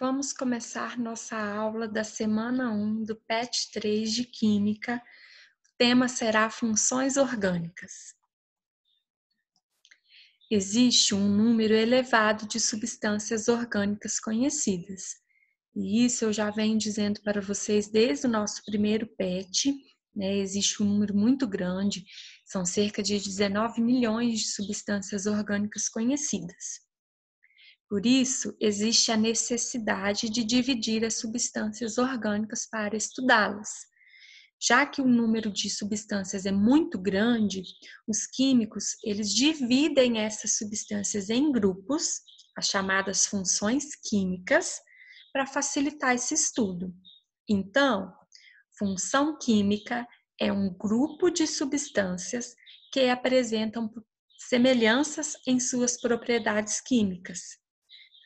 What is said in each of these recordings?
Vamos começar nossa aula da semana 1 do PET 3 de Química. O tema será funções orgânicas. Existe um número elevado de substâncias orgânicas conhecidas. E isso eu já venho dizendo para vocês desde o nosso primeiro PET, né? Existe um número muito grande, são cerca de 19 milhões de substâncias orgânicas conhecidas. Por isso, existe a necessidade de dividir as substâncias orgânicas para estudá-las. Já que o número de substâncias é muito grande, os químicos, eles dividem essas substâncias em grupos, as chamadas funções químicas, para facilitar esse estudo. Então, função química é um grupo de substâncias que apresentam semelhanças em suas propriedades químicas.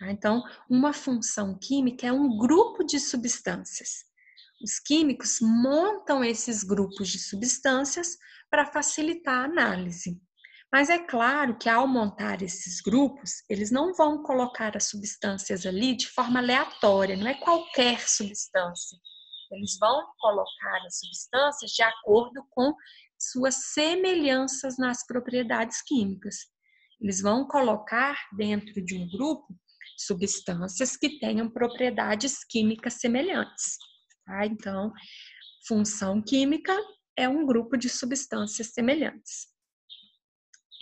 Então, uma função química é um grupo de substâncias. Os químicos montam esses grupos de substâncias para facilitar a análise. Mas é claro que ao montar esses grupos, eles não vão colocar as substâncias ali de forma aleatória, não é qualquer substância. Eles vão colocar as substâncias de acordo com suas semelhanças nas propriedades químicas. Eles vão colocar dentro de um grupo substâncias que tenham propriedades químicas semelhantes. Tá? Então, função química é um grupo de substâncias semelhantes.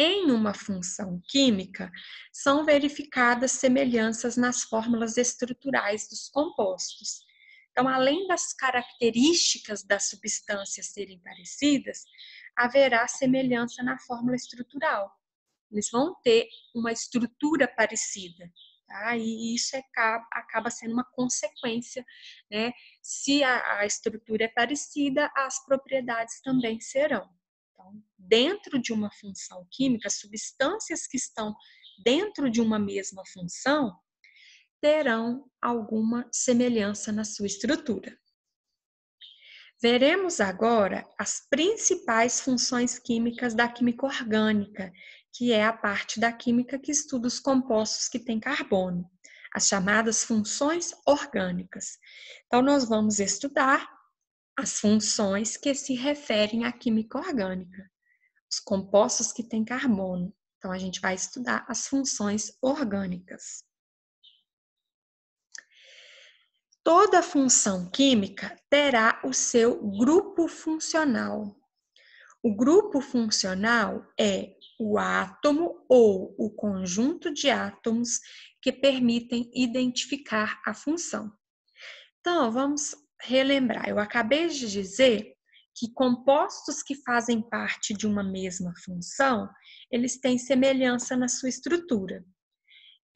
Em uma função química, são verificadas semelhanças nas fórmulas estruturais dos compostos. Então, além das características das substâncias serem parecidas, haverá semelhança na fórmula estrutural. Eles vão ter uma estrutura parecida. Tá? E isso acaba sendo uma consequência, né? Se a estrutura é parecida, as propriedades também serão. Então, dentro de uma função química, substâncias que estão dentro de uma mesma função terão alguma semelhança na sua estrutura. Veremos agora as principais funções químicas da química orgânica, que é a parte da química que estuda os compostos que têm carbono, as chamadas funções orgânicas. Então, nós vamos estudar as funções que se referem à química orgânica, os compostos que têm carbono. Então, a gente vai estudar as funções orgânicas. Toda função química terá o seu grupo funcional. O grupo funcional é o átomo ou o conjunto de átomos que permitem identificar a função. Então, vamos relembrar. Eu acabei de dizer que compostos que fazem parte de uma mesma função, eles têm semelhança na sua estrutura.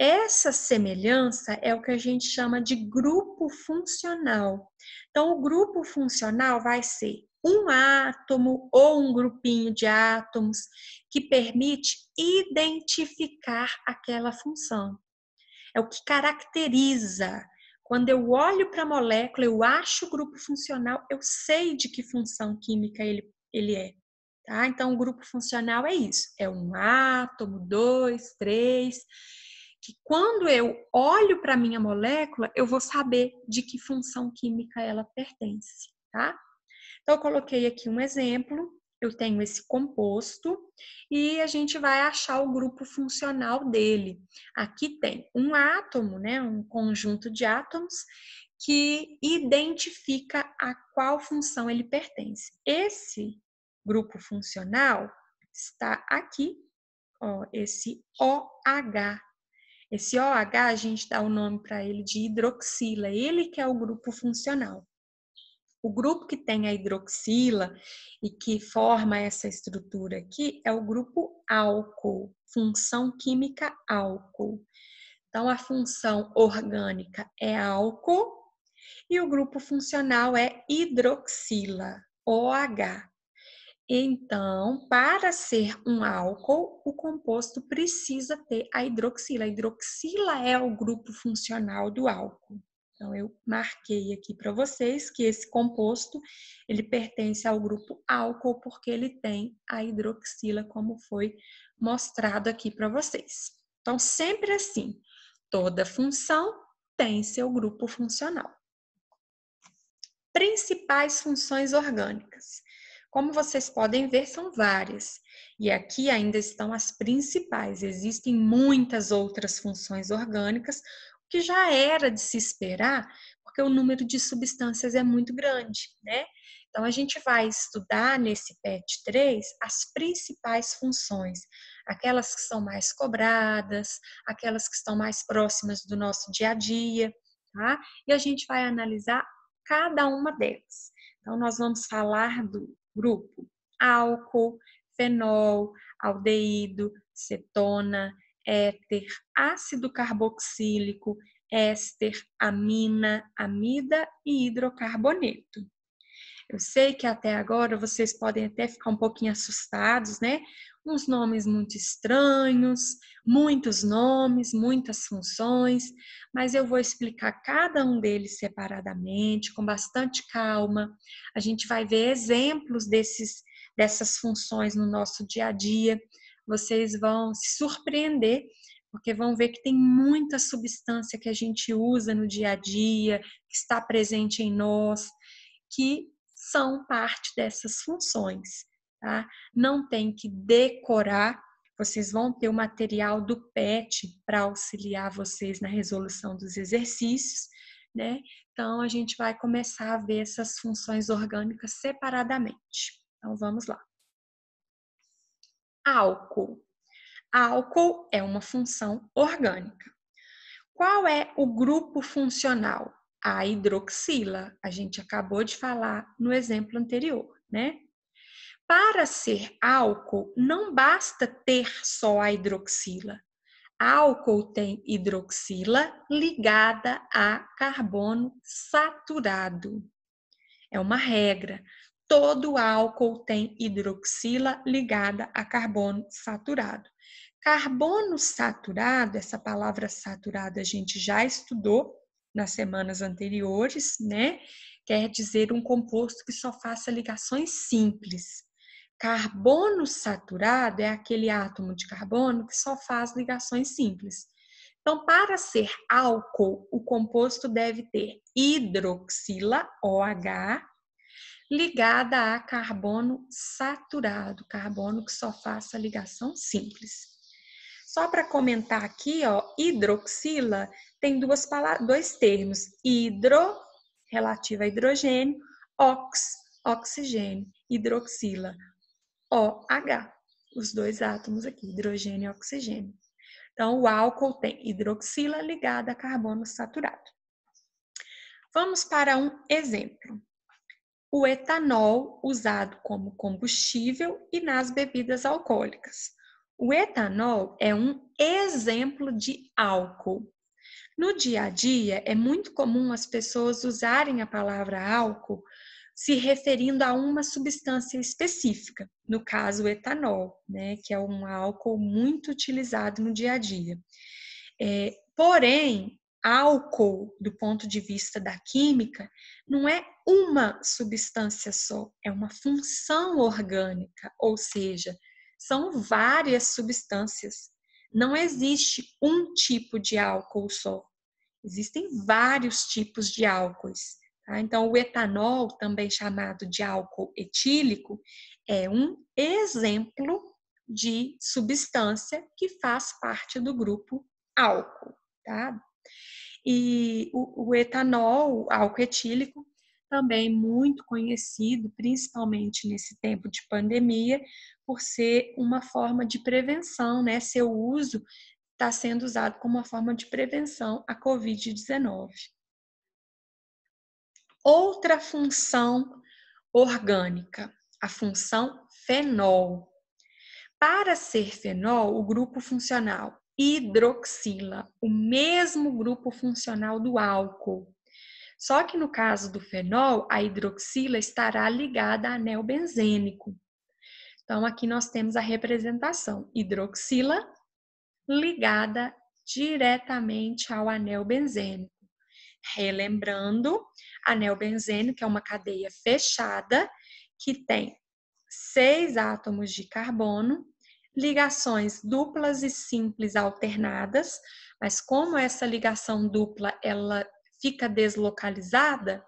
Essa semelhança é o que a gente chama de grupo funcional. Então, o grupo funcional vai ser um átomo ou um grupinho de átomos que permite identificar aquela função. É o que caracteriza. Quando eu olho para a molécula, eu acho o grupo funcional, eu sei de que função química ele é. Tá? Então, o grupo funcional é isso. É um átomo, dois, três, que quando eu olho para a minha molécula, eu vou saber de que função química ela pertence, tá? Então, eu coloquei aqui um exemplo, eu tenho esse composto e a gente vai achar o grupo funcional dele. Aqui tem um átomo, né, um conjunto de átomos que identifica a qual função ele pertence. Esse grupo funcional está aqui, ó, esse OH. Esse OH, a gente dá o nome para ele de hidroxila, ele que é o grupo funcional. O grupo que tem a hidroxila e que forma essa estrutura aqui é o grupo álcool, função química álcool. Então, a função orgânica é álcool e o grupo funcional é hidroxila, OH. Então, para ser um álcool, o composto precisa ter a hidroxila. A hidroxila é o grupo funcional do álcool. Então, eu marquei aqui para vocês que esse composto, ele pertence ao grupo álcool porque ele tem a hidroxila, como foi mostrado aqui para vocês. Então, sempre assim, toda função tem seu grupo funcional. Principais funções orgânicas. Como vocês podem ver, são várias. E aqui ainda estão as principais. Existem muitas outras funções orgânicas, o que já era de se esperar, porque o número de substâncias é muito grande, né? Então, a gente vai estudar nesse PET 3 as principais funções, aquelas que são mais cobradas, aquelas que estão mais próximas do nosso dia a dia, tá? E a gente vai analisar cada uma delas. Então, nós vamos falar do grupo álcool, fenol, aldeído, cetona, éter, ácido carboxílico, éster, amina, amida e hidrocarboneto. Eu sei que até agora vocês podem até ficar um pouquinho assustados, né? Uns nomes muito estranhos, muitos nomes, muitas funções, mas eu vou explicar cada um deles separadamente, com bastante calma. A gente vai ver exemplos dessas funções no nosso dia a dia. Vocês vão se surpreender, porque vão ver que tem muita substância que a gente usa no dia a dia, que está presente em nós, que são parte dessas funções, tá? Não tem que decorar, vocês vão ter o material do PET para auxiliar vocês na resolução dos exercícios, né? Então, a gente vai começar a ver essas funções orgânicas separadamente. Então, vamos lá. Álcool. Álcool é uma função orgânica. Qual é o grupo funcional? A hidroxila, a gente acabou de falar no exemplo anterior, né? Para ser álcool, não basta ter só a hidroxila. Álcool tem hidroxila ligada a carbono saturado. É uma regra. Todo álcool tem hidroxila ligada a carbono saturado. Carbono saturado, essa palavra saturado a gente já estudou nas semanas anteriores, né? Quer dizer um composto que só faça ligações simples. Carbono saturado é aquele átomo de carbono que só faz ligações simples. Então, para ser álcool, o composto deve ter hidroxila, OH, ligada a carbono saturado, carbono que só faça ligação simples. Só para comentar aqui, ó, hidroxila tem dois termos, hidro, relativo a hidrogênio, oxigênio, hidroxila, OH, os dois átomos aqui, hidrogênio e oxigênio. Então, o álcool tem hidroxila ligada a carbono saturado. Vamos para um exemplo. O etanol usado como combustível e nas bebidas alcoólicas. O etanol é um exemplo de álcool. No dia a dia, é muito comum as pessoas usarem a palavra álcool se referindo a uma substância específica, no caso o etanol, né, que é um álcool muito utilizado no dia a dia. Porém, álcool, do ponto de vista da química, não é uma substância só, é uma função orgânica, ou seja, são várias substâncias. Não existe um tipo de álcool só, existem vários tipos de álcoois. Tá? Então, o etanol, também chamado de álcool etílico, é um exemplo de substância que faz parte do grupo álcool. Tá? E o etanol, álcool etílico, também muito conhecido, principalmente nesse tempo de pandemia, por ser uma forma de prevenção, né? Seu uso está sendo usado como uma forma de prevenção à Covid-19. Outra função orgânica, a função fenol. Para ser fenol, o grupo funcional hidroxila, o mesmo grupo funcional do álcool. Só que no caso do fenol, a hidroxila estará ligada a anel benzênico. Então, aqui nós temos a representação, hidroxila ligada diretamente ao anel benzênico. Relembrando, anel benzênico é uma cadeia fechada que tem 6 átomos de carbono, ligações duplas e simples alternadas, Mas como essa ligação dupla ela fica deslocalizada,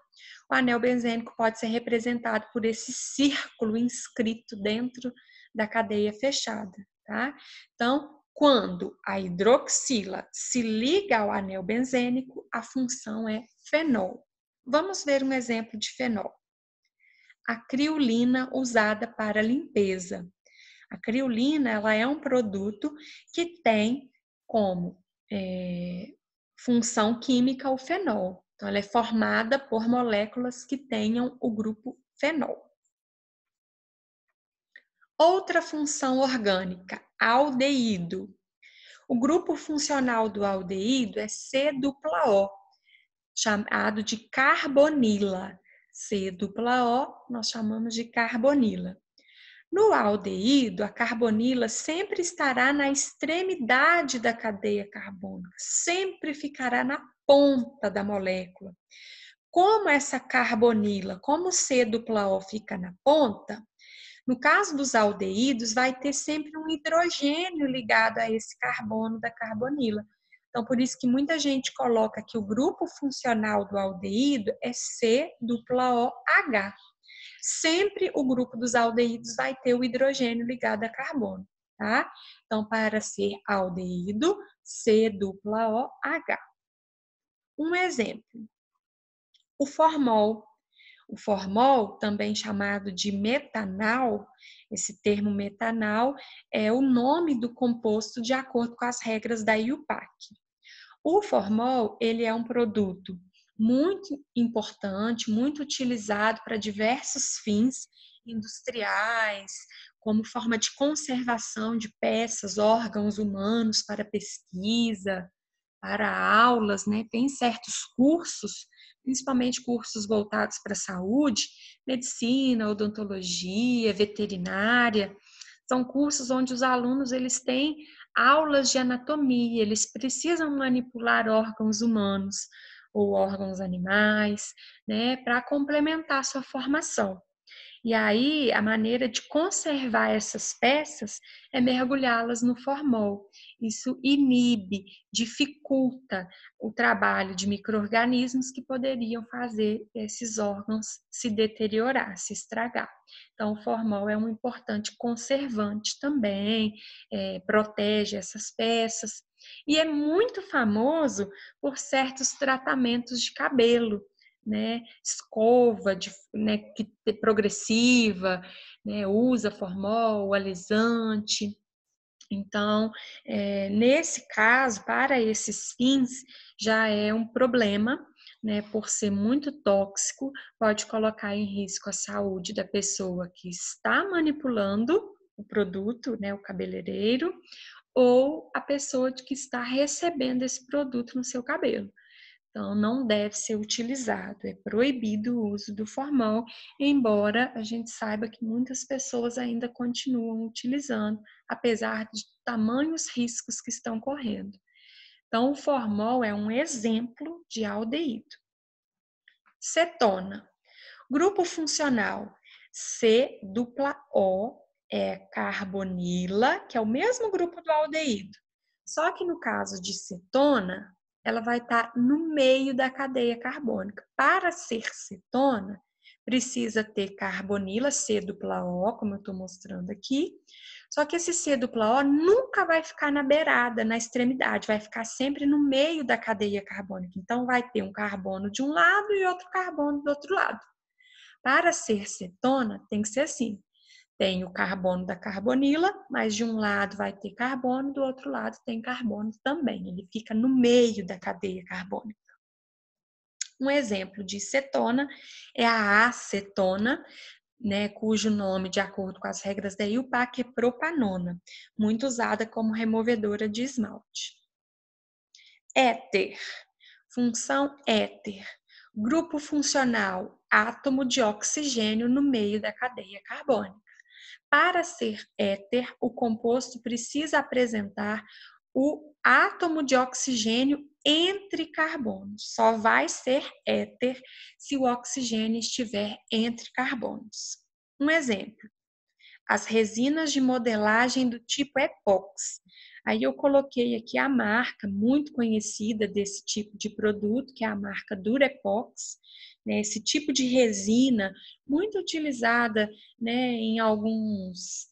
o anel benzênico pode ser representado por esse círculo inscrito dentro da cadeia fechada, tá? Então, quando a hidroxila se liga ao anel benzênico, a função é fenol. Vamos ver um exemplo de fenol. A criolina usada para limpeza. A criolina ela é um produto que tem como função química o fenol. Então, ela é formada por moléculas que tenham o grupo fenol. Outra função orgânica, aldeído. O grupo funcional do aldeído é C-O, chamado de carbonila. C-O, nós chamamos de carbonila. No aldeído, a carbonila sempre estará na extremidade da cadeia carbônica, sempre ficará na ponta da molécula. Como essa carbonila, como o C-O fica na ponta, no caso dos aldeídos, vai ter sempre um hidrogênio ligado a esse carbono da carbonila. Então, por isso que muita gente coloca que o grupo funcional do aldeído é C-OH. Sempre o grupo dos aldeídos vai ter o hidrogênio ligado a carbono, tá? Então, para ser aldeído, C-OH. Um exemplo, o formol. O formol, também chamado de metanal, esse termo metanal é o nome do composto de acordo com as regras da IUPAC. O formol, ele é um produto muito importante, muito utilizado para diversos fins industriais, como forma de conservação de peças, órgãos humanos para pesquisa, para aulas, né? Tem certos cursos, principalmente cursos voltados para a saúde, medicina, odontologia, veterinária, são cursos onde os alunos eles têm aulas de anatomia, eles precisam manipular órgãos humanos ou órgãos animais, né, para complementar a sua formação. E aí, a maneira de conservar essas peças é mergulhá-las no formol. Isso inibe, dificulta o trabalho de micro-organismos que poderiam fazer esses órgãos se deteriorar, se estragar. Então, o formol é um importante conservante também, protege essas peças. E é muito famoso por certos tratamentos de cabelo, né, escova né, progressiva, né, usa formol, alisante. Então, nesse caso, para esses fins, já é um problema, né, por ser muito tóxico, pode colocar em risco a saúde da pessoa que está manipulando o produto, né, o cabeleireiro, ou a pessoa que está recebendo esse produto no seu cabelo. Então, não deve ser utilizado, é proibido o uso do formol, embora a gente saiba que muitas pessoas ainda continuam utilizando, apesar de tamanhos riscos que estão correndo. Então, o formol é um exemplo de aldeído. Cetona. Grupo funcional C-O é carbonila, que é o mesmo grupo do aldeído. Só que no caso de cetona, ela vai estar no meio da cadeia carbônica. Para ser cetona, precisa ter carbonila C-O, como eu estou mostrando aqui. Só que esse C-O nunca vai ficar na beirada, na extremidade, vai ficar sempre no meio da cadeia carbônica. Então, vai ter um carbono de um lado e outro carbono do outro lado. Para ser cetona, tem que ser assim. Tem o carbono da carbonila, mas de um lado vai ter carbono, do outro lado tem carbono também. Ele fica no meio da cadeia carbônica. Um exemplo de cetona é a acetona, né, cujo nome, de acordo com as regras da IUPAC, é propanona, muito usada como removedora de esmalte. Éter. Função éter. Grupo funcional, átomo de oxigênio no meio da cadeia carbônica. Para ser éter, o composto precisa apresentar o átomo de oxigênio entre carbonos. Só vai ser éter se o oxigênio estiver entre carbonos. Um exemplo: as resinas de modelagem do tipo epóxi. Aí eu coloquei aqui a marca muito conhecida desse tipo de produto, que é a marca Durepox, né? Esse tipo de resina muito utilizada, né, em alguns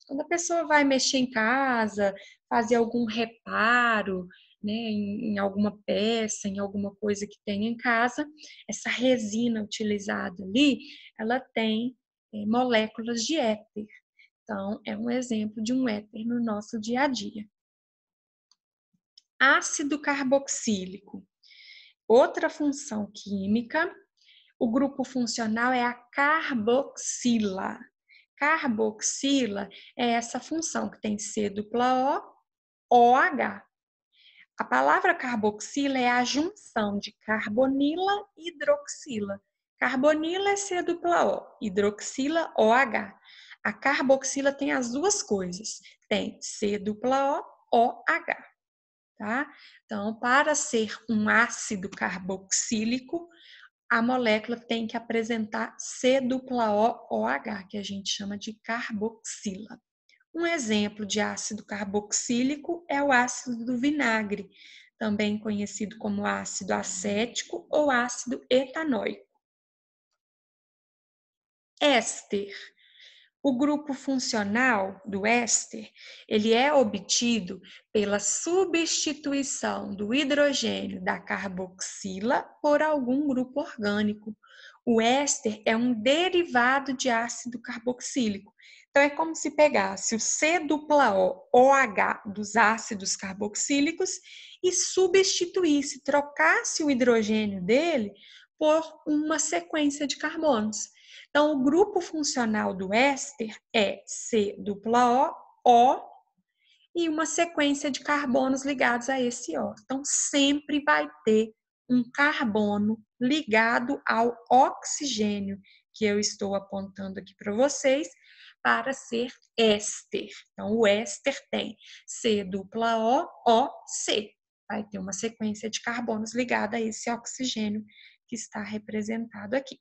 quando a pessoa vai mexer em casa, fazer algum reparo, né, em alguma peça, em alguma coisa que tem em casa, essa resina utilizada ali, ela tem moléculas de éter. Então, é um exemplo de um éter no nosso dia a dia. Ácido carboxílico. Outra função química, o grupo funcional é a carboxila. Carboxila é essa função que tem C dupla O, OH. A palavra carboxila é a junção de carbonila e hidroxila. Carbonila é C dupla O, hidroxila OH. A carboxila tem as duas coisas, tem C dupla O, OH, tá? Então, para ser um ácido carboxílico, a molécula tem que apresentar C dupla O, OH, que a gente chama de carboxila. Um exemplo de ácido carboxílico é o ácido do vinagre, também conhecido como ácido acético ou ácido etanóico. Éster. O grupo funcional do éster, ele é obtido pela substituição do hidrogênio da carboxila por algum grupo orgânico. O éster é um derivado de ácido carboxílico. Então, é como se pegasse o C dupla O, OH dos ácidos carboxílicos e substituísse, trocasse o hidrogênio dele por uma sequência de carbonos. Então, o grupo funcional do éster é C dupla O, O e uma sequência de carbonos ligados a esse O. Então, sempre vai ter um carbono ligado ao oxigênio, que eu estou apontando aqui para vocês, para ser éster. Então, o éster tem C dupla O, C. Vai ter uma sequência de carbonos ligada a esse oxigênio que está representado aqui.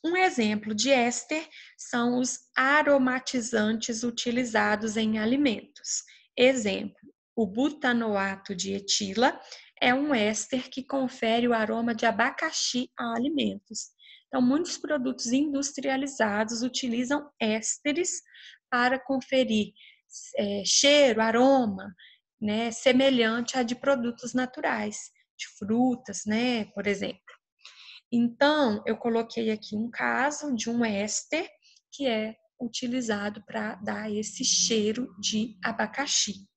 Um exemplo de éster são os aromatizantes utilizados em alimentos. Exemplo, o butanoato de etila é um éster que confere o aroma de abacaxi a alimentos. Então, muitos produtos industrializados utilizam ésteres para conferir cheiro, aroma, né, semelhante a de produtos naturais, de frutas, né, por exemplo. Então, eu coloquei aqui um caso de um éster que é utilizado para dar esse cheiro de abacaxi.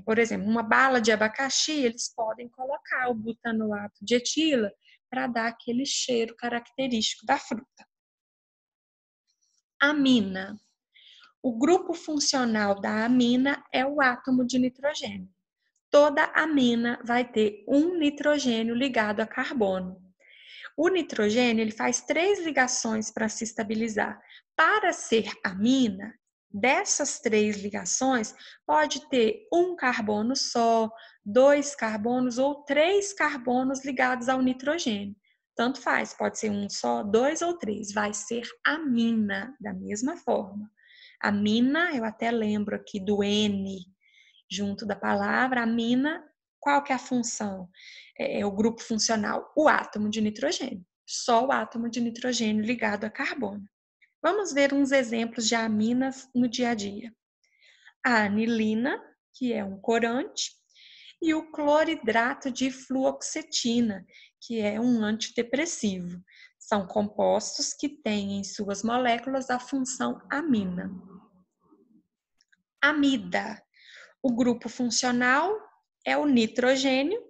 Por exemplo, uma bala de abacaxi, eles podem colocar o butanoato de etila para dar aquele cheiro característico da fruta. Amina. O grupo funcional da amina é o átomo de nitrogênio. Toda amina vai ter um nitrogênio ligado a carbono. O nitrogênio ele faz 3 ligações para se estabilizar. Para ser amina, dessas 3 ligações, pode ter um carbono só, 2 carbonos ou 3 carbonos ligados ao nitrogênio. Tanto faz, pode ser um só, 2 ou 3, vai ser amina da mesma forma. Amina, eu até lembro aqui do N junto da palavra, amina, qual que é a função? É o grupo funcional, o átomo de nitrogênio. Só o átomo de nitrogênio ligado a carbono. Vamos ver uns exemplos de aminas no dia a dia. A anilina, que é um corante, e o cloridrato de fluoxetina, que é um antidepressivo. São compostos que têm em suas moléculas a função amina. Amida. O grupo funcional é o nitrogênio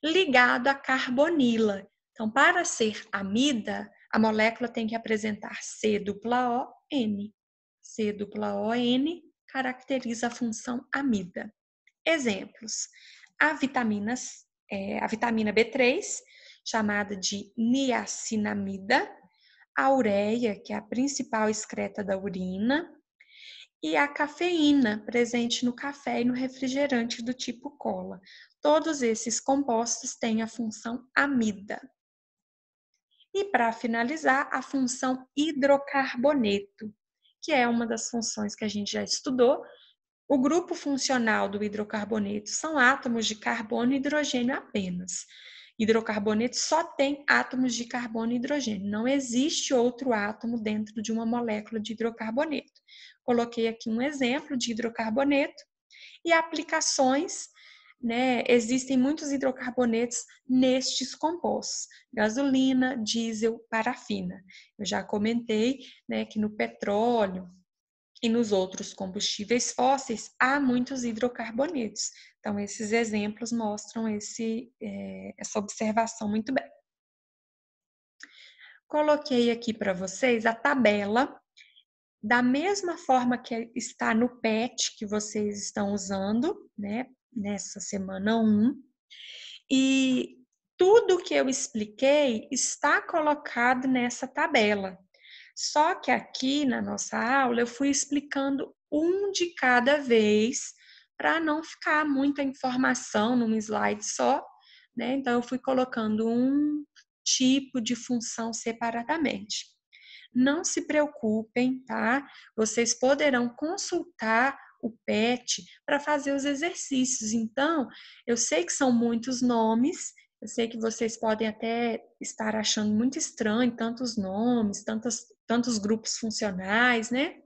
ligado à carbonila. Então, para ser amida, a molécula tem que apresentar C dupla O, N. C dupla O, N caracteriza a função amida. Exemplos: a vitamina B3, chamada de niacinamida, a ureia, que é a principal excreta da urina, e a cafeína, presente no café e no refrigerante do tipo cola. Todos esses compostos têm a função amida. E para finalizar, a função hidrocarboneto, que é uma das funções que a gente já estudou. O grupo funcional do hidrocarboneto são átomos de carbono e hidrogênio apenas. Hidrocarboneto só tem átomos de carbono e hidrogênio. Não existe outro átomo dentro de uma molécula de hidrocarboneto. Coloquei aqui um exemplo de hidrocarboneto e aplicações, né? Existem muitos hidrocarbonetos nestes compostos: gasolina, diesel, parafina. Eu já comentei, né, que no petróleo e nos outros combustíveis fósseis há muitos hidrocarbonetos. Então, esses exemplos mostram essa observação muito bem. Coloquei aqui para vocês a tabela, da mesma forma que está no PET que vocês estão usando, né, nessa semana 1. E tudo que eu expliquei está colocado nessa tabela. Só que aqui na nossa aula eu fui explicando um de cada vez para não ficar muita informação num slide só, né? Então eu fui colocando um tipo de função separadamente. Não se preocupem, tá? Vocês poderão consultar o PET para fazer os exercícios. Então, eu sei que são muitos nomes, eu sei que vocês podem até estar achando muito estranho tantos nomes, tantos grupos funcionais, né?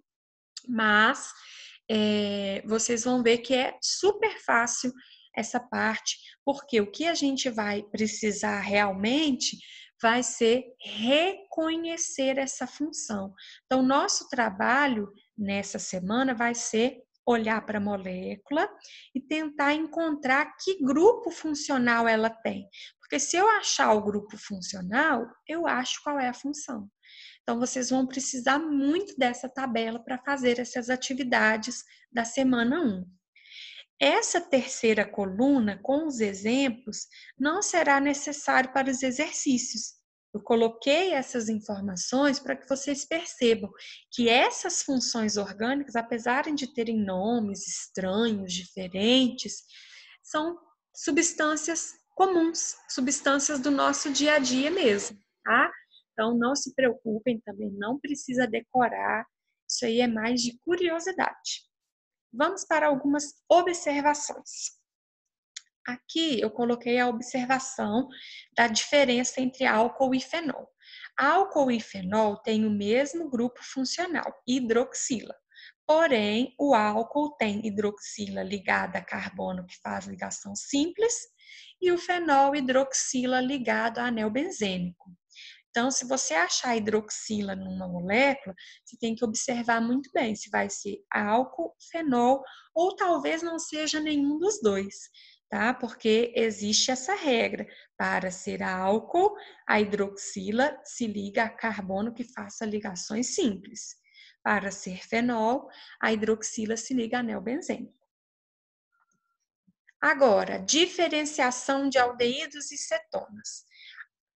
Mas vocês vão ver que é super fácil essa parte, porque o que a gente vai precisar realmente vai ser reconhecer essa função. Então, nosso trabalho nessa semana vai ser olhar para a molécula e tentar encontrar que grupo funcional ela tem. Porque se eu achar o grupo funcional, eu acho qual é a função. Então, vocês vão precisar muito dessa tabela para fazer essas atividades da semana 1. Essa terceira coluna, com os exemplos, não será necessário para os exercícios. Eu coloquei essas informações para que vocês percebam que essas funções orgânicas, apesar de terem nomes estranhos, diferentes, são substâncias comuns, substâncias do nosso dia a dia mesmo, tá? Então, não se preocupem também, não precisa decorar, isso aí é mais de curiosidade. Vamos para algumas observações. Aqui eu coloquei a observação da diferença entre álcool e fenol. Álcool e fenol têm o mesmo grupo funcional, hidroxila. Porém, o álcool tem hidroxila ligada a carbono, que faz ligação simples, e o fenol hidroxila ligado a anel benzênico. Então, se você achar hidroxila numa molécula, você tem que observar muito bem se vai ser álcool, fenol ou talvez não seja nenhum dos dois, tá? Porque existe essa regra. Para ser álcool, a hidroxila se liga a carbono que faça ligações simples. Para ser fenol, a hidroxila se liga a anel benzênico. Agora, diferenciação de aldeídos e cetonas.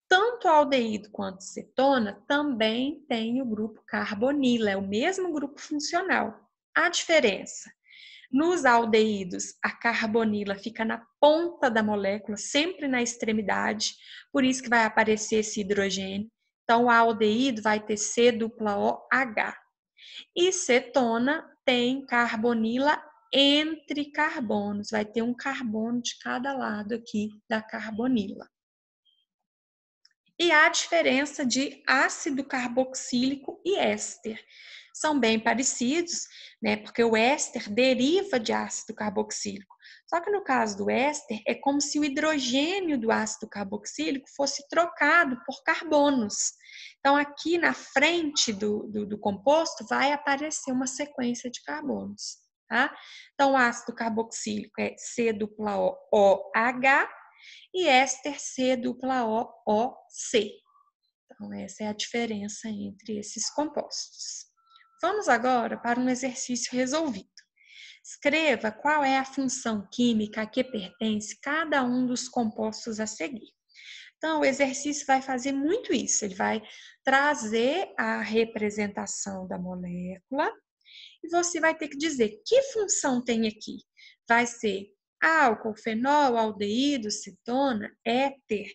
Tanto aldeído quanto cetona também tem o grupo carbonila, é o mesmo grupo funcional. A diferença: nos aldeídos, a carbonila fica na ponta da molécula, sempre na extremidade, por isso que vai aparecer esse hidrogênio. Então, o aldeído vai ter C-OH. E cetona tem carbonila entre carbonos, vai ter um carbono de cada lado aqui da carbonila. E a diferença de ácido carboxílico e éster. São bem parecidos, né? Porque o éster deriva de ácido carboxílico. Só que no caso do éster, é como se o hidrogênio do ácido carboxílico fosse trocado por carbonos. Então, aqui na frente do composto vai aparecer uma sequência de carbonos. Tá? Então, o ácido carboxílico é C-OOH e éster C-OOC. Então, essa é a diferença entre esses compostos. Vamos agora para um exercício resolvido. Escreva qual é a função química a que pertence cada um dos compostos a seguir. Então, o exercício vai fazer muito isso. Ele vai trazer a representação da molécula e você vai ter que dizer que função tem aqui. Vai ser álcool, fenol, aldeído, cetona, éter,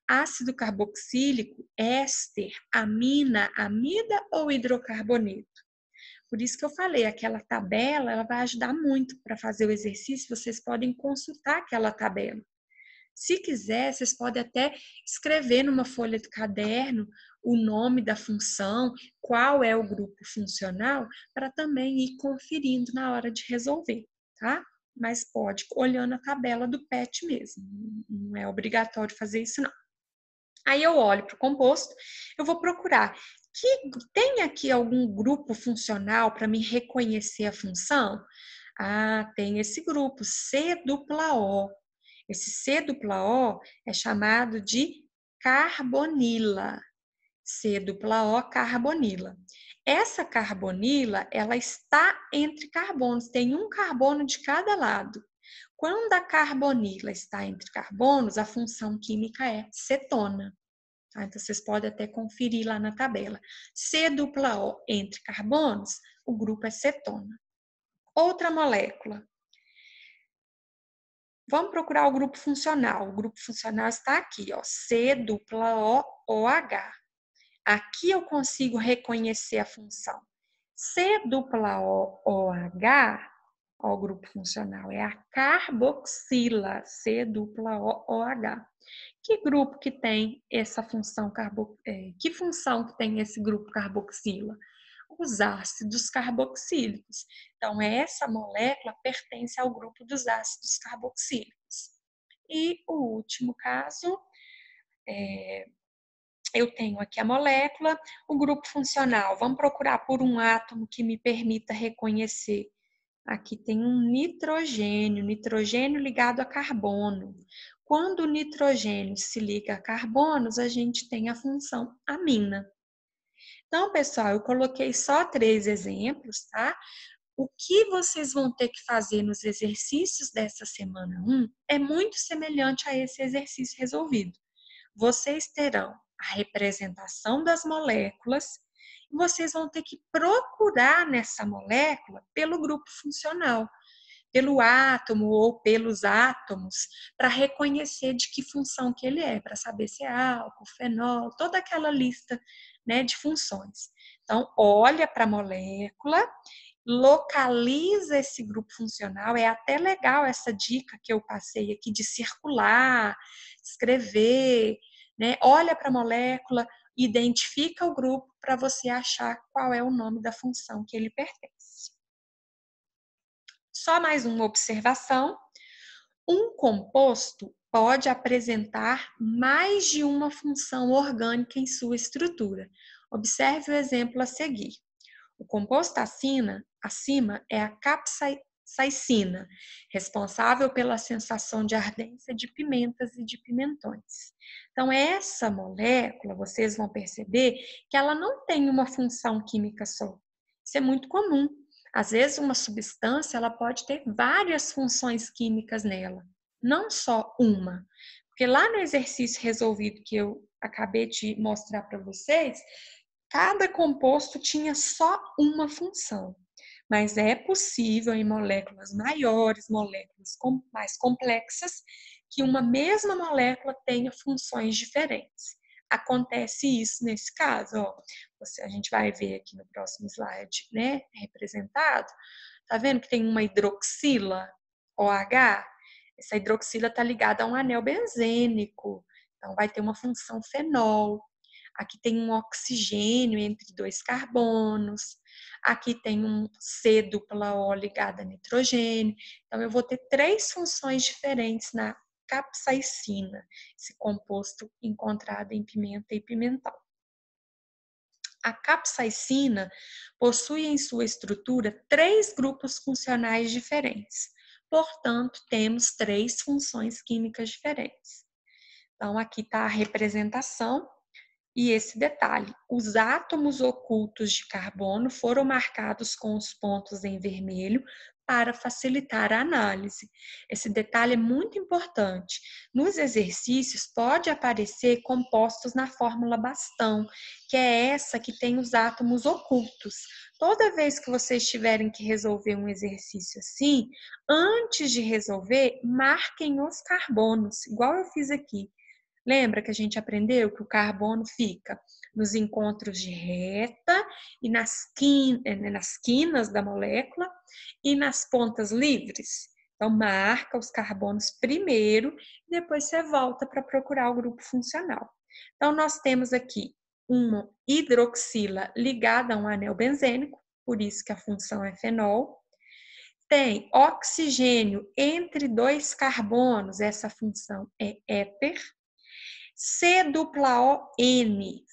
ácido carboxílico, éster, amina, amida ou hidrocarboneto. Por isso que eu falei, aquela tabela, ela vai ajudar muito para fazer o exercício, vocês podem consultar aquela tabela. Se quiser, vocês podem até escrever numa folha do caderno o nome da função, qual é o grupo funcional, para também ir conferindo na hora de resolver, tá? Mas pode olhando a tabela do PET mesmo, não é obrigatório fazer isso não. Aí eu olho para o composto, eu vou procurar que tem aqui algum grupo funcional para me reconhecer a função? Ah, tem esse grupo, C dupla O. Esse C dupla O é chamado de carbonila. C dupla O, carbonila. Essa carbonila, ela está entre carbonos, tem um carbono de cada lado. Quando a carbonila está entre carbonos, a função química é cetona. Tá? Então, vocês podem até conferir lá na tabela. C dupla O entre carbonos, o grupo é cetona. Outra molécula. Vamos procurar o grupo funcional. O grupo funcional está aqui, ó, C dupla O, OH. Aqui eu consigo reconhecer a função. C dupla O, OH, ó, o grupo funcional, é a carboxila, C dupla O, OH. Que grupo que tem essa função que função que tem esse grupo carboxila? Os ácidos carboxílicos. Então, essa molécula pertence ao grupo dos ácidos carboxílicos. E o último caso, eu tenho aqui a molécula, o grupo funcional. Vamos procurar por um átomo que me permita reconhecer. Aqui tem um nitrogênio ligado a carbono. Quando o nitrogênio se liga a carbonos, a gente tem a função amina. Então, pessoal, eu coloquei só 3 exemplos, tá? O que vocês vão ter que fazer nos exercícios dessa semana 1 é muito semelhante a esse exercício resolvido. Vocês terão a representação das moléculas e vocês vão ter que procurar nessa molécula pelo grupo funcional, pelo átomo ou pelos átomos, para reconhecer de que função que ele é, para saber se é álcool, fenol, toda aquela lista, né, de funções. Então, olha para a molécula, localiza esse grupo funcional. É até legal essa dica que eu passei aqui de circular, escrever, né? Olha para a molécula, identifica o grupo para você achar qual é o nome da função que ele pertence. Só mais uma observação. Um composto pode apresentar mais de uma função orgânica em sua estrutura. Observe o exemplo a seguir. O composto acima é a capsaicina, responsável pela sensação de ardência de pimentas e de pimentões. Então, essa molécula, vocês vão perceber que ela não tem uma função química só. Isso é muito comum. Às vezes, uma substância ela pode ter várias funções químicas nela, não só uma. Porque lá no exercício resolvido que eu acabei de mostrar para vocês, cada composto tinha só uma função, mas é possível em moléculas maiores, moléculas mais complexas, que uma mesma molécula tenha funções diferentes. Acontece isso nesse caso, ó. A gente vai ver aqui no próximo slide, né, representado. Tá vendo que tem uma hidroxila, OH? Essa hidroxila está ligada a um anel benzênico, então vai ter uma função fenol. Aqui tem um oxigênio entre 2 carbonos. Aqui tem um C dupla O ligado a nitrogênio. Então, eu vou ter 3 funções diferentes na capsaicina, esse composto encontrado em pimenta e pimentão. A capsaicina possui em sua estrutura 3 grupos funcionais diferentes. Portanto, temos 3 funções químicas diferentes. Então, aqui está a representação. E esse detalhe, os átomos ocultos de carbono foram marcados com os pontos em vermelho para facilitar a análise. Esse detalhe é muito importante. Nos exercícios pode aparecer compostos na fórmula bastão, que é essa que tem os átomos ocultos. Toda vez que vocês tiverem que resolver um exercício assim, antes de resolver, marquem os carbonos, igual eu fiz aqui. Lembra que a gente aprendeu que o carbono fica nos encontros de reta e nas quinas da molécula e nas pontas livres? Então, marca os carbonos primeiro, depois você volta para procurar o grupo funcional. Então, nós temos aqui uma hidroxila ligada a um anel benzênico, por isso que a função é fenol. Tem oxigênio entre dois carbonos, essa função é éter. C-O-N,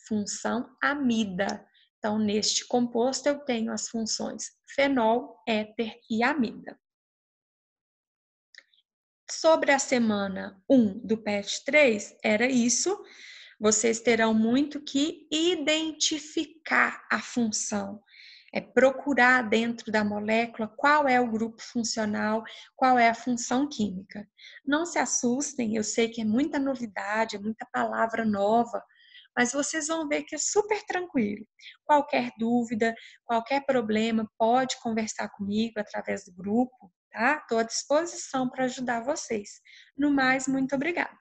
função amida. Então, neste composto, eu tenho as funções fenol, éter e amida. Sobre a semana 1 do PET 3, era isso. Vocês terão muito que identificar a função, procurar dentro da molécula qual é o grupo funcional, qual é a função química. Não se assustem, eu sei que é muita novidade, é muita palavra nova, mas vocês vão ver que é super tranquilo. Qualquer dúvida, qualquer problema, pode conversar comigo através do grupo, tá? Estou à disposição para ajudar vocês. No mais, muito obrigada.